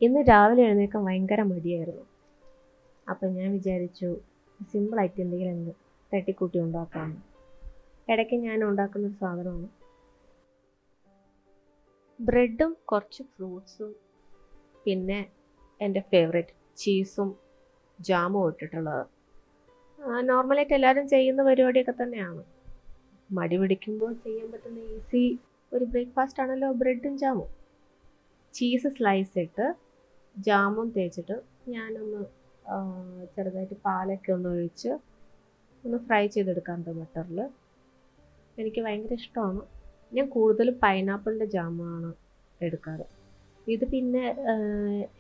ഇന്ന് രാവിലെ എഴുന്നേൽക്കാൻ ഭയങ്കര മടിയായിരുന്നു. അപ്പം ഞാൻ വിചാരിച്ചു സിമ്പിളായിട്ട് എന്തെങ്കിലും അങ്ങ് തട്ടിക്കൂട്ടി ഉണ്ടാക്കാമെന്ന്. ഇടയ്ക്ക് ഞാൻ ഉണ്ടാക്കുന്നൊരു സാധനമാണ് ബ്രെഡും കുറച്ച് ഫ്രൂട്ട്സും പിന്നെ എൻ്റെ ഫേവറേറ്റ് ചീസും ജാമും ഇട്ടിട്ടുള്ളത്. നോർമലായിട്ട് എല്ലാവരും ചെയ്യുന്ന പരിപാടിയൊക്കെ തന്നെയാണ്. മടി പിടിക്കുമ്പോൾ ചെയ്യാൻ പറ്റുന്ന ഈസി ഒരു ബ്രേക്ക്ഫാസ്റ്റ് ആണല്ലോ ബ്രെഡും ജാമും. ചീസ് സ്ലൈസ് ഇട്ട് ജാമും തേച്ചിട്ട് ഞാനൊന്ന് ചെറുതായിട്ട് പാലൊക്കെ ഒന്ന് ഒഴിച്ച് ഒന്ന് ഫ്രൈ ചെയ്തെടുക്കാറുണ്ട് ബട്ടറിൽ. എനിക്ക് ഭയങ്കര ഇഷ്ടമാണ്. ഞാൻ കൂടുതലും പൈനാപ്പിളിൻ്റെ ജാമാണ് എടുക്കാറ്. ഇത് പിന്നെ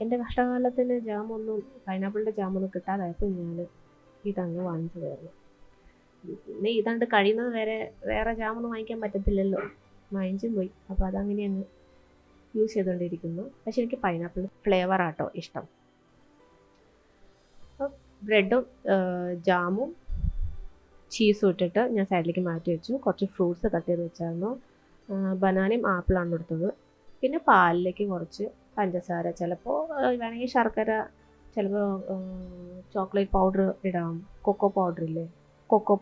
എൻ്റെ കഷ്ടകാലത്തിന് പൈനാപ്പിളിൻ്റെ ജാമൊന്നും കിട്ടാതായപ്പോൾ ഞാൻ ഇതങ്ങ് വാങ്ങിച്ചതായിരുന്നു. പിന്നെ ഇതാണ്ട് കഴിയുന്നത് വരെ വേറെ ജാമൊന്നും വാങ്ങിക്കാൻ പറ്റത്തില്ലല്ലോ, വാങ്ങിച്ചും പോയി. അപ്പോൾ അതങ്ങനെ അങ്ങ് യൂസ് ചെയ്തുകൊണ്ടിരിക്കുന്നു. പക്ഷെ എനിക്ക് പൈനാപ്പിൾ ഫ്ലേവർ ആട്ടോ ഇഷ്ടം. അപ്പോൾ ബ്രെഡും ജാമും ചീസും ഇട്ടിട്ട് ഞാൻ സൈഡിലേക്ക് മാറ്റി വെച്ചു. കുറച്ച് ഫ്രൂട്ട്സ് കട്ട് ചെയ്ത് വെച്ചായിരുന്നു. ബനാനയും ആപ്പിളാണ് എടുത്തത്. പിന്നെ പാലിലേക്ക് കുറച്ച് പഞ്ചസാര, ചിലപ്പോൾ വേണമെങ്കിൽ ശർക്കര, ചിലപ്പോൾ ചോക്ലേറ്റ് പൗഡർ ഇടാം, കൊക്കോ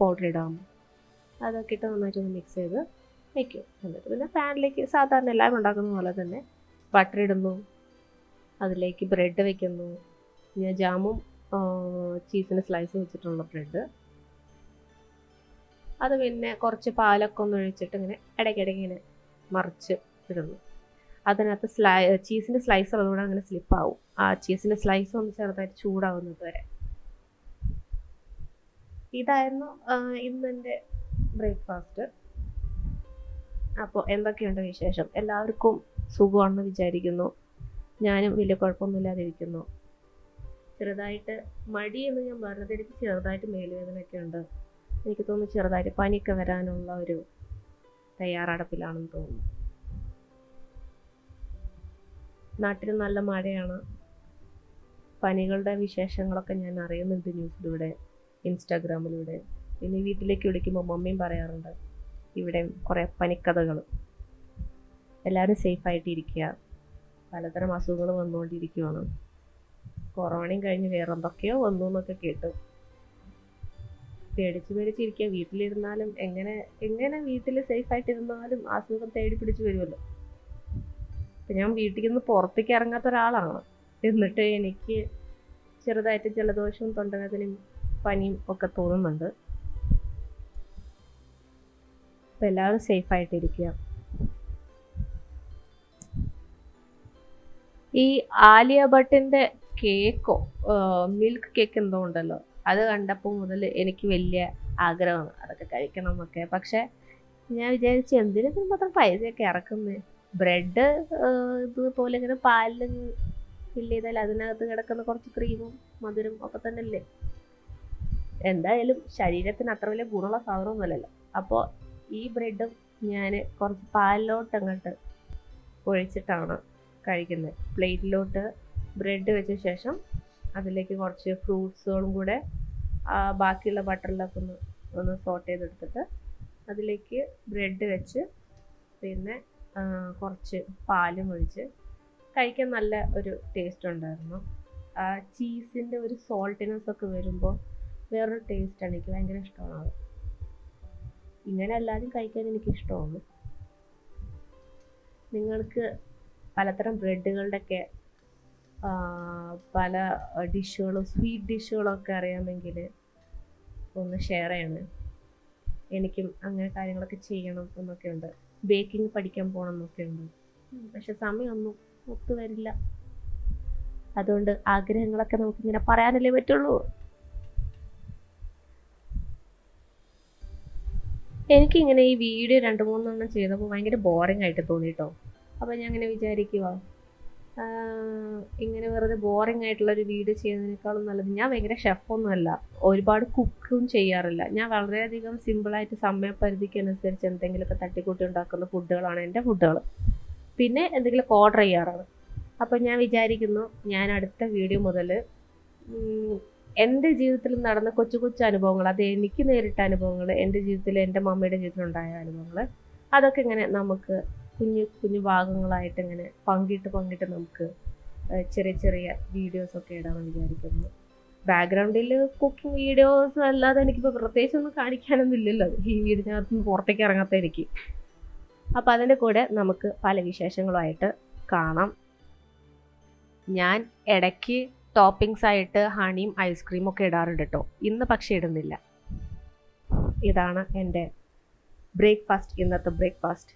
പൗഡർ ഇടാം. അതൊക്കെ ഇട്ട് നന്നായിട്ടൊന്ന് മിക്സ് ചെയ്ത് വയ്ക്കും. എന്നിട്ട് പിന്നെ പാനിലേക്ക് സാധാരണ എല്ലാവരും ഉണ്ടാക്കുന്ന പോലെ തന്നെ ബട്ടർ ഇടുന്നു, അതിലേക്ക് ബ്രെഡ് വയ്ക്കുന്നു. ഞാൻ ജാമും ചീസിന് സ്ലൈസ് വെച്ചിട്ടുള്ള ബ്രെഡ്, അത് പിന്നെ കുറച്ച് പാലൊക്കെ ഒന്ന് ഒഴിച്ചിട്ട് ഇങ്ങനെ ഇടയ്ക്കിടയ്ക്ക് ഇങ്ങനെ മറിച്ച് ഇടുന്നു. അതിനകത്ത് ചീസിൻ്റെ സ്ലൈസ് ഉള്ളതുകൊണ്ട് അങ്ങനെ സ്ലിപ്പാവും. ആ ചീസിൻ്റെ സ്ലൈസ് ഒന്ന് ചെറുതായിട്ട് ചൂടാവുന്നത് വരെ. ഇതായിരുന്നു ഇന്നെൻ്റെ ബ്രേക്ക്ഫാസ്റ്റ്. അപ്പോൾ എന്തൊക്കെയുണ്ട് വിശേഷം? എല്ലാവർക്കും സുഖമാണെന്ന് വിചാരിക്കുന്നു. ഞാനും വലിയ കുഴപ്പമൊന്നുമില്ലാതെ ഇരിക്കുന്നു. ചെറുതായിട്ട് മടി എന്ന് ഞാൻ പറഞ്ഞത്, എനിക്ക് ചെറുതായിട്ട് മേലുവേദനയൊക്കെ ഉണ്ട്. എനിക്ക് തോന്നുന്നു ചെറുതായിട്ട് പനിയൊക്കെ വരാനുള്ള ഒരു തയ്യാറെടുപ്പിലാണെന്ന് തോന്നുന്നു. നാട്ടിൽ നല്ല മഴയാണ്. പനികളുടെ വിശേഷങ്ങളൊക്കെ ഞാൻ അറിയുന്നുണ്ട് ന്യൂസിലൂടെ, ഇൻസ്റ്റാഗ്രാമിലൂടെ. പിന്നെ വീട്ടിലേക്ക് വിളിക്കുമ്പോൾ മമ്മിയും പറയാറുണ്ട് ഇവിടെ കുറേ പനിക്കഥകൾ. എല്ലാവരും സേഫായിട്ടിരിക്കുക. പലതരം അസുഖങ്ങൾ വന്നുകൊണ്ടിരിക്കുകയാണ്. കൊറോണയും കഴിഞ്ഞ് വേറെ എന്തൊക്കെയോ വന്നു എന്നൊക്കെ കേട്ടു. പേടിച്ചിരിക്കുക. വീട്ടിലിരുന്നാലും എങ്ങനെ വീട്ടിൽ സേഫായിട്ടിരുന്നാലും അസുഖം തേടി പിടിച്ച് വരുമല്ലോ. അപ്പം ഞാൻ വീട്ടിൽ നിന്ന് പുറത്തേക്ക് ഇറങ്ങാത്ത ഒരാളാണ്. എന്നിട്ട് എനിക്ക് ചെറുതായിട്ട് ജലദോഷവും തൊണ്ടവേദനയും പനിയും ഒക്കെ തോന്നുന്നുണ്ട്. അപ്പം എല്ലാവരും സേഫായിട്ടിരിക്കുക. ഈ ആലിയ ഭട്ടിൻ്റെ കേക്കോ മിൽക്ക് കേക്ക് എന്തോ ഉണ്ടല്ലോ, അത് കണ്ടപ്പോൾ മുതൽ എനിക്ക് വലിയ ആഗ്രഹമാണ് അതൊക്കെ കഴിക്കണം എന്നൊക്കെ. പക്ഷെ ഞാൻ വിചാരിച്ചു എന്തിനു മാത്രം പൈസയൊക്കെ ഇറക്കുന്നത്? ബ്രെഡ് ഇതുപോലെ ഇങ്ങനെ പാലിൽ ഫില്ല് ചെയ്താൽ അതിനകത്ത് കിടക്കുന്ന കുറച്ച് ക്രീമും മധുരം ഒക്കെ തന്നെ അല്ലേ. എന്തായാലും ശരീരത്തിന് അത്ര വലിയ ഗുണമുള്ള സാധനമൊന്നുമല്ലല്ലോ. അപ്പോൾ ഈ ബ്രെഡും ഞാൻ കുറച്ച് പാലിലോട്ട് അങ്ങോട്ട് ഒഴിച്ചിട്ടാണ് കഴിക്കുന്നത്. പ്ലേറ്റിലോട്ട് ബ്രെഡ് വെച്ച ശേഷം അതിലേക്ക് കുറച്ച് ഫ്രൂട്ട്സുകളും കൂടെ ബാക്കിയുള്ള ബട്ടറിലൊക്കെ ഒന്ന് സോട്ട് ചെയ്തെടുത്തിട്ട് അതിലേക്ക് ബ്രെഡ് വെച്ച് പിന്നെ കുറച്ച് പാലും ഒഴിച്ച് കഴിക്കാൻ നല്ല ഒരു ടേസ്റ്റ് ഉണ്ടായിരുന്നു. ആ ചീസിൻ്റെ ഒരു സോൾട്ടിനെസ് ഒക്കെ വരുമ്പോൾ വേറൊരു ടേസ്റ്റാണ്. എനിക്ക് ഭയങ്കര ഇഷ്ടമാണ് അത്. ഇങ്ങനെ എല്ലാവരും കഴിക്കാൻ എനിക്കിഷ്ടമാണ്. നിങ്ങൾക്ക് പലതരം ബ്രെഡുകളുടെയൊക്കെ പല ഡിഷുകളും സ്വീറ്റ് ഡിഷുകളൊക്കെ അറിയാമെങ്കിൽ ഒന്ന് ഷെയർ ചെയ്യണേ. എനിക്കും അങ്ങനെ കാര്യങ്ങളൊക്കെ ചെയ്യണം എന്നൊക്കെ ഉണ്ട്. ബേക്കിംഗ് പഠിക്കാൻ പോകണം എന്നൊക്കെ ഉണ്ട്. പക്ഷെ സമയമൊന്നും ഒത്തു വരില്ല. അതുകൊണ്ട് ആഗ്രഹങ്ങളൊക്കെ നമുക്കിങ്ങനെ പറയാനല്ലേ പറ്റുള്ളൂ. എനിക്കിങ്ങനെ ഈ വീഡിയോ 2-3 എണ്ണം ചെയ്തപ്പോൾ ഭയങ്കര ബോറിംഗ് ആയിട്ട് തോന്നിട്ടോ. അപ്പോൾ ഞാൻ ഇങ്ങനെ വിചാരിക്കുക, ഇങ്ങനെ വെറുതെ ബോറിംഗ് ആയിട്ടുള്ളൊരു വീഡിയോ ചെയ്യുന്നതിനേക്കാളും നല്ലത്. ഞാൻ ഭയങ്കര ഷെഫൊന്നുമല്ല, ഒരുപാട് കുക്കും ചെയ്യാറില്ല. ഞാൻ വളരെയധികം സിമ്പിളായിട്ട് സമയപരിധിക്കനുസരിച്ച് എന്തെങ്കിലുമൊക്കെ തട്ടിക്കൂട്ടി ഉണ്ടാക്കുന്ന ഫുഡുകളാണ് എൻ്റെ ഫുഡുകൾ. പിന്നെ എന്തെങ്കിലുമൊക്കെ ഓർഡർ ചെയ്യാറാണ്. അപ്പോൾ ഞാൻ വിചാരിക്കുന്നു ഞാൻ അടുത്ത വീഡിയോ മുതൽ എൻ്റെ ജീവിതത്തിൽ നടന്ന കൊച്ചു കൊച്ചു അനുഭവങ്ങൾ, അത് എനിക്ക് നേരിട്ട അനുഭവങ്ങൾ, എൻ്റെ ജീവിതത്തിൽ എൻ്റെ മമ്മിയുടെ ജീവിതത്തിലുണ്ടായ അനുഭവങ്ങൾ, അതൊക്കെ ഇങ്ങനെ നമുക്ക് കുഞ്ഞു കുഞ്ഞു ഭാഗങ്ങളായിട്ട് ഇങ്ങനെ പങ്കിട്ട് നമുക്ക് ചെറിയ ചെറിയ വീഡിയോസൊക്കെ ഇടാമെന്ന് വിചാരിക്കുന്നു. ബാക്ക്ഗ്രൗണ്ടിൽ കുക്കിംഗ് വീഡിയോസ് അല്ലാതെ എനിക്കിപ്പോൾ പ്രത്യേകിച്ചൊന്നും കാണിക്കാനൊന്നും ഇല്ലല്ലോ ഈ വീടിനകത്ത് നിന്ന് പുറത്തേക്ക് ഇറങ്ങാത്ത എനിക്ക്. അപ്പോൾ അതിൻ്റെ കൂടെ നമുക്ക് പല വിശേഷങ്ങളുമായിട്ട് കാണാം. ഞാൻ ഇടയ്ക്ക് ടോപ്പിങ്സ് ആയിട്ട് ഹണിയും ഐസ്ക്രീമും ഒക്കെ ഇടാറുണ്ട് കേട്ടോ. ഇന്ന് പക്ഷേ ഇടുന്നില്ല. ഇതാണ് എൻ്റെ ബ്രേക്ക്ഫാസ്റ്റ്, ഇന്നത്തെ ബ്രേക്ക്ഫാസ്റ്റ്.